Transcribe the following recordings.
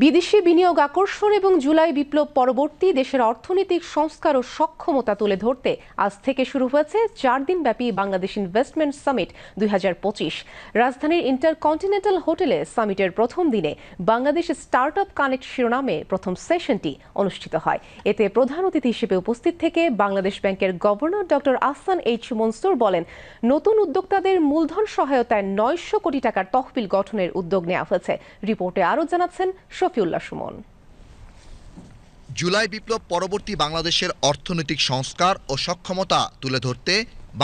বিদেশি বিনিয়োগ আকর্ষণ এবং জুলাই বিপ্লব পরবর্তী দেশের অর্থনৈতিক সংস্কার ও সক্ষমতা তুলে ধরতে আজ থেকে শুরু হয়েছে 4 দিনব্যাপী বাংলাদেশ ইনভেস্টমেন্ট সামিট 2025। রাজধানীর ইন্টারকন্টিনেন্টাল হোটেলে সামিটের প্রথম দিনে বাংলাদেশ স্টার্টআপ কানেক্ট শিরোনামে প্রথম সেশনটি অনুষ্ঠিত হয়। এতে প্রধান অতিথি হিসেবে উপস্থিত থেকে বাংলাদেশ ব্যাংকের governor doctor Ahsan H Mansur বলেন, নতুন উদ্যোক্তাদের মূলধন সহায়তায় 900 কোটি টাকার তহবিল গঠনের উদ্যোগ নেওয়া হয়েছে। রিপোর্টে আরও জানাচ্ছেন শফিউল্লাহ সুমন। জুলাই বিপ্লব পরবর্তী বাংলাদেশের অর্থনৈতিক সংস্কার ও সক্ষমতা তুলে ধরতে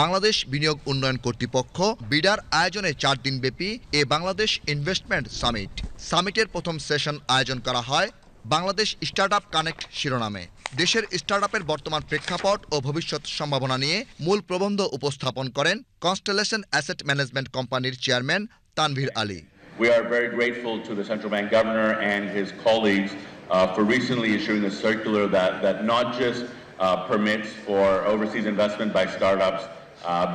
বাংলাদেশ বিনিয়োগ উন্নয়ন কর্তৃপক্ষ বিডার আয়োজনে 4 দিনব্যাপী এ বাংলাদেশ ইনভেস্টমেন্ট সামিট। সামিটের প্রথম সেশন আয়োজন করা হয় বাংলাদেশ স্টার্টআপ কানেক্ট শিরোনামে। দেশের স্টার্টআপের বর্তমান প্রেক্ষাপট ও ভবিষ্যৎ সম্ভাবনা নিয়ে মূল প্রবন্ধ উপস্থাপন করেন কনস্টেলেশন অ্যাসেট ম্যানেজমেন্ট কোম্পানির chairman Tanvir Ali. We are very grateful to the Central Bank Governor and his colleagues for recently issuing a circular that not just permits for overseas investment by startups,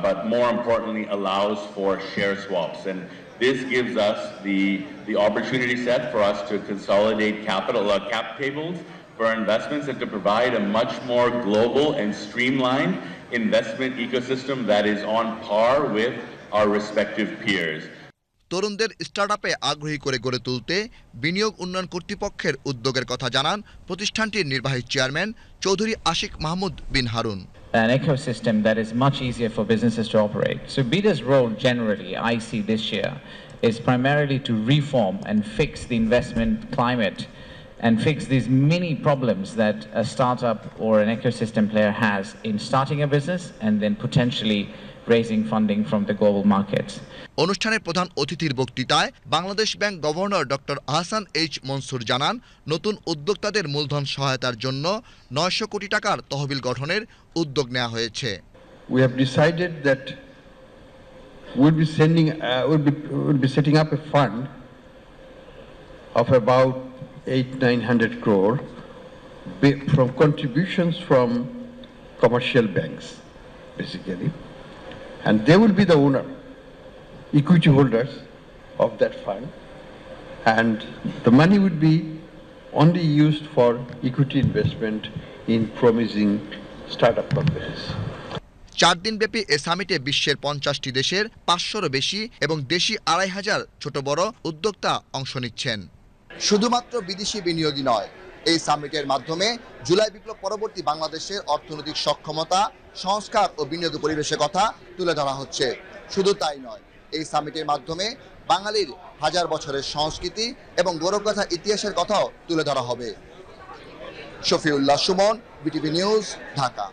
but more importantly allows for share swaps. And this gives us the opportunity set for us to consolidate capital cap tables for our investments and to provide a much more global and streamlined investment ecosystem that is on par with our respective peers. তরুণদের স্টার্টআপে আগ্রহী করে গড়ে তুলতে বিনিয়োগ উন্নয়ন কর্তৃপক্ষের উদ্যোগের কথা জানান প্রতিষ্ঠানটির নির্বাহী chairman Chowdhury Ashiq Mahmud bin Harun. An ecosystem that is much easier for businesses to operate. So BIDA's role generally, I see this year, is primarily to reform and fix the investment climate and fix these many problems that a startup or an ecosystem player has in starting a business and then potentially raising funding from the global markets. অনুষ্ঠানের প্রধান অতিথির বক্তৃতায় Bangladesh bank governor doctor Ahsan H Mansur জানান, নতুন উদ্যোক্তাদের মূলধন সহায়তার জন্য 900 কোটি টাকার তহবিল গঠনের উদ্যোগ নেওয়া হয়েছে। We have decided that we'll be setting up a fund of about 800-900 crore from contributions from commercial banks, basically. And they will be the owner, equity holders of that fund, and the money would be only used for equity investment in promising startup companies. 4 দিনব্যাপী এ সামিটে বিশ্বের 50টি দেশের 500-রও বেশি এবং দেশি 2500 ছোট বড় উদ্যোক্তা অংশ নিচ্ছেন। শুধুমাত্র বিদেশি বিনিয়োগই নয়, এই সামিটের মাধ্যমে জুলাই বিপ্লব পরবর্তী বাংলাদেশের অর্থনৈতিক সক্ষমতা, সংস্কার ও বিনিয়োগ পরিবেশের কথা তুলে ধরা হচ্ছে। শুধু তাই নয়, এই সামিটের মাধ্যমে বাঙালির হাজার বছরের সংস্কৃতি এবং গৌরবগাথা ইতিহাসের কথাও তুলে ধরা হবে। Shafiullah Suman, BTV news, Dhaka.